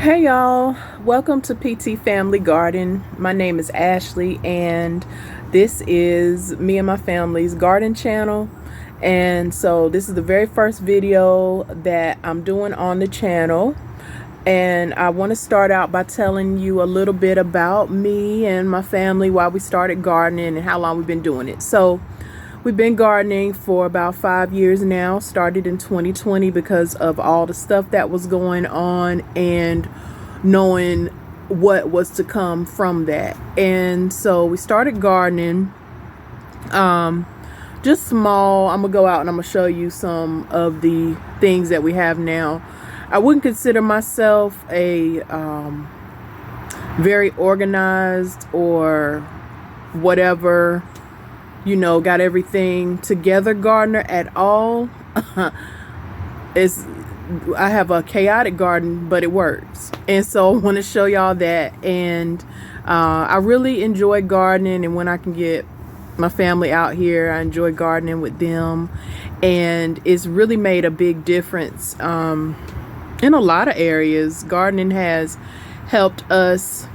Hey y'all, welcome to PT Family Garden. My name is Ashley and this is me and my family's garden channel. And so this is the very first video that I'm doing on the channel. And I want to start out by telling you a little bit about me and my family, why we started gardening and how long we've been doing it. So we've been gardening for about 5 years now. Started in 2020 because of all the stuff that was going on and knowing what was to come from that. And so we started gardening, just small. I'm gonna go out and I'm gonna show you some of the things that we have now. I wouldn't consider myself a very organized or whatever, got everything together gardener at all. I have a chaotic garden, but it works. And so I want to show y'all that. And I really enjoy gardening, and when I can get my family out here, I enjoy gardening with them. And it's really made a big difference in a lot of areas. Gardening has helped us,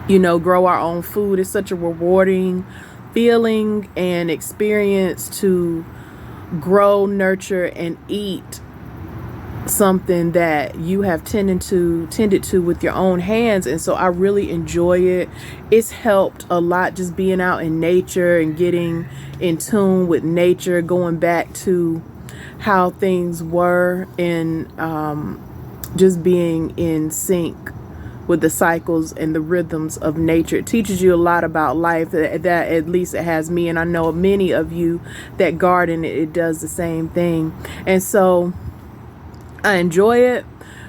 grow our own food. It's such a rewarding feeling and experience to grow, nurture, and eat something that you have tended to with your own hands. And so I really enjoy it. It's helped a lot just being out in nature and getting in tune with nature, going back to how things were, and just being in sync with the cycles and the rhythms of nature. It teaches you a lot about life. That at least it has me, and I know many of you that garden, it does the same thing. And so I enjoy it.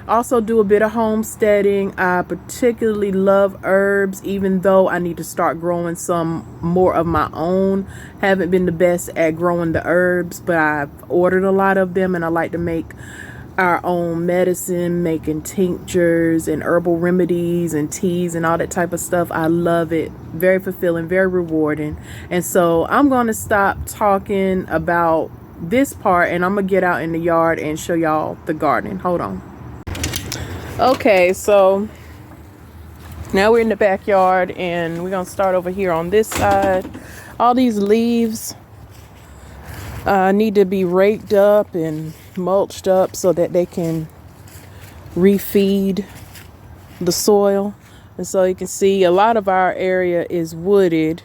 Also do a bit of homesteading. I particularly love herbs, even though I need to start growing some more of my own. Haven't been the best at growing the herbs, but I've ordered a lot of them, and I like to make our own medicine, making tinctures and herbal remedies and teas and all that type of stuff. I love it. Very fulfilling, very rewarding. And so I'm going to stop talking about this part, and I'm gonna get out in the yard and show y'all the garden. Hold on. Okay, so now we're in the backyard, and we're gonna start over here on this side. All these leaves need to be raked up and mulched up so that they can refeed the soil. And so you can see a lot of our area is wooded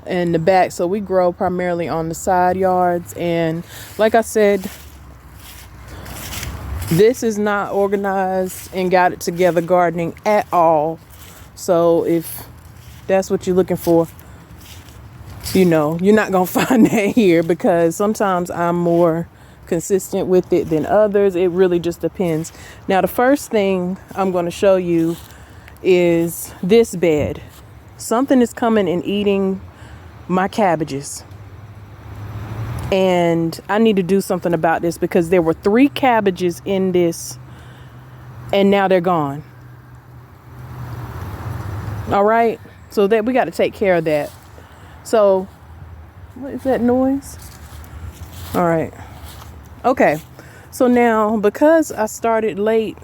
in the back, so we grow primarily on the side yards. And like I said, this is not organized and got it together gardening at all. So if that's what you're looking for, you're not gonna find that here, because sometimes I'm more consistent with it than others. It really just depends. Now the first thing I'm going to show you is this bed. Something is coming and eating my cabbages, and I need to do something about this, because there were 3 cabbages in this and now they're gone. All right, so that we got to take care of that. So what is that noise? All right, okay, so now because I started late,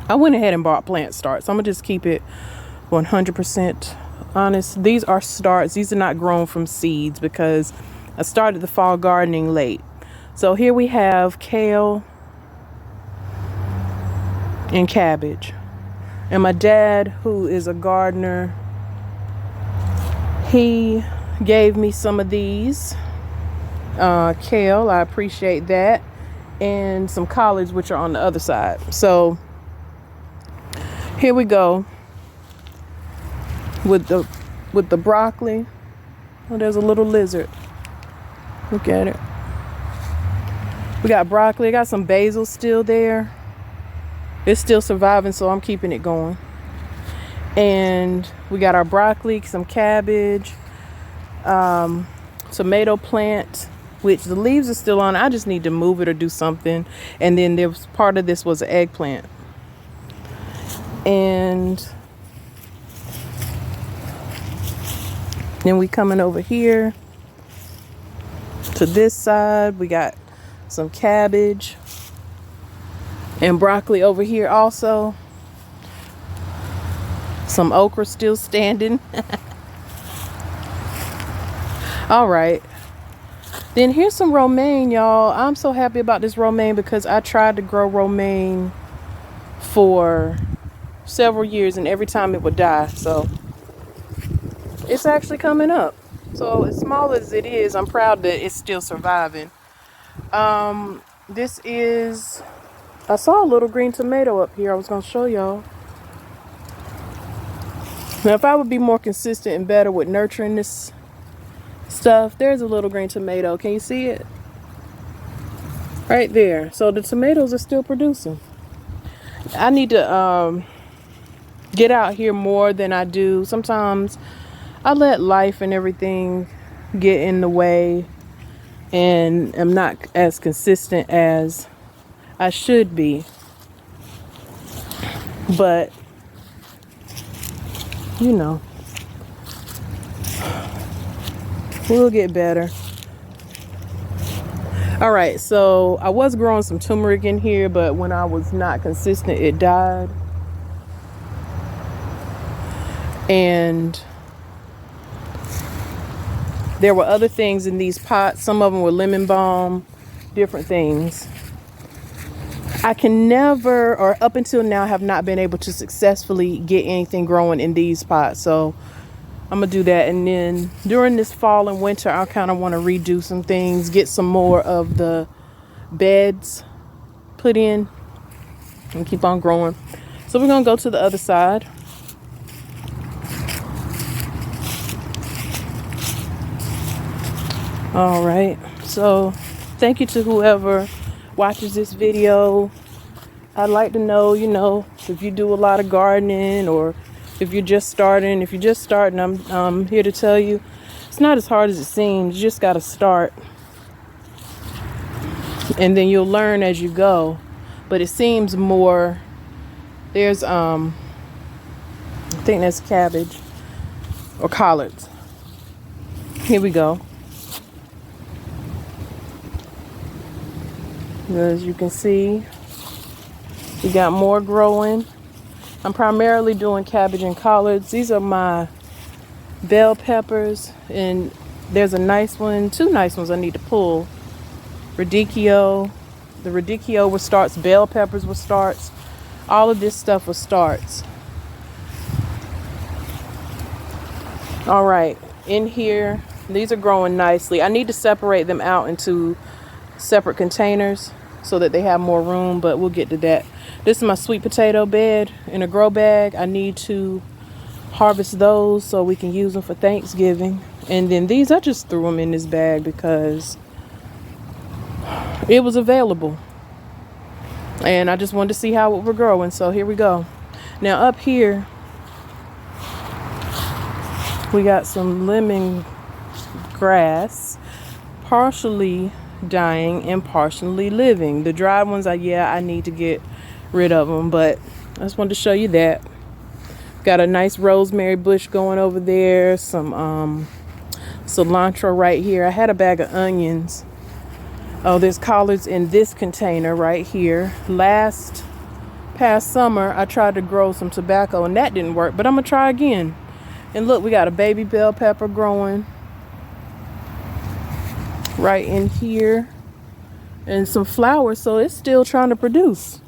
I went ahead and bought plant starts. I'm gonna just keep it 100% honest. These are starts. These are not grown from seeds, because I started the fall gardening late. So here we have kale and cabbage. And my dad, who is a gardener, he gave me some of these kale. I appreciate that. And some collards, which are on the other side. So here we go with the broccoli. Oh, there's a little lizard. Look at it. We got broccoli. I got some basil still there. It's still surviving, so I'm keeping it going. And we got our broccoli, some cabbage, tomato plant, which the leaves are still on. I just need to move it or do something. And then there was part of this was an eggplant. And then we coming over here to this side. We got some cabbage And broccoli over here also. Some okra still standing. All right. Then here's some romaine, y'all. I'm so happy about this romaine because I tried to grow romaine for several years and every time it would die. So it's actually coming up. So as small as it is, I'm proud that it's still surviving. This is, I saw a little green tomato up here. I was going to show y'all. Now, if I would be more consistent and better with nurturing this stuff, there's a little green tomato. Can you see it? Right there. So the tomatoes are still producing. I need to get out here more than I do. Sometimes I let life and everything get in the way and am not as consistent as I should be. But, you know, we'll get better. All right, so I was growing some turmeric in here, but when I was not consistent, it died. And there were other things in these pots. Some of them were lemon balm, different things. I can never, or up until now, have not been able to successfully get anything growing in these pots. So I'm gonna do that. And then during this fall and winter, I kind of want to redo some things, get some more of the beds put in and keep on growing. So we're gonna go to the other side. All right, so thank you to whoever watches this video. I'd like to know, you know, if you do a lot of gardening or if you're just starting. If you're just starting, I'm here to tell you it's not as hard as it seems. You just got to start, and then you'll learn as you go. But it seems more, there's I think that's cabbage or collards. Here we go. As you can see, we got more growing. I'm primarily doing cabbage and collards. These are my bell peppers, and there's a nice one, two nice ones I need to pull. Radicchio. The radicchio was starts, bell peppers was starts. All of this stuff was starts. All right, in here, these are growing nicely. I need to separate them out into separate containers so that they have more room, but we'll get to that. This is my sweet potato bed in a grow bag. I need to harvest those so we can use them for Thanksgiving. And then these, I just threw them in this bag because it was available. And I just wanted to see how it were growing. So here we go. Now up here, we got some lemon grass, partially dying and partially living. The dried ones, I need to get rid of them, but I just wanted to show you that. Got a nice rosemary bush going over there, some cilantro right here. I had a bag of onions. Oh, there's collards in this container right here. Past summer, I tried to grow some tobacco and that didn't work, but I'm gonna try again. And look, we got a baby bell pepper growing right in here and some flowers, so it's still trying to produce.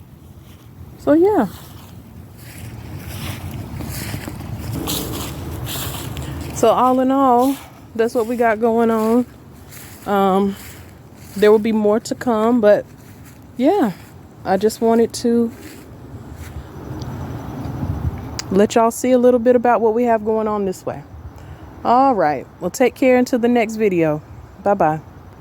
So yeah, so all in all, that's what we got going on. There will be more to come, but yeah, I just wanted to let y'all see a little bit about what we have going on this way. All right, well, take care until the next video. Bye-bye.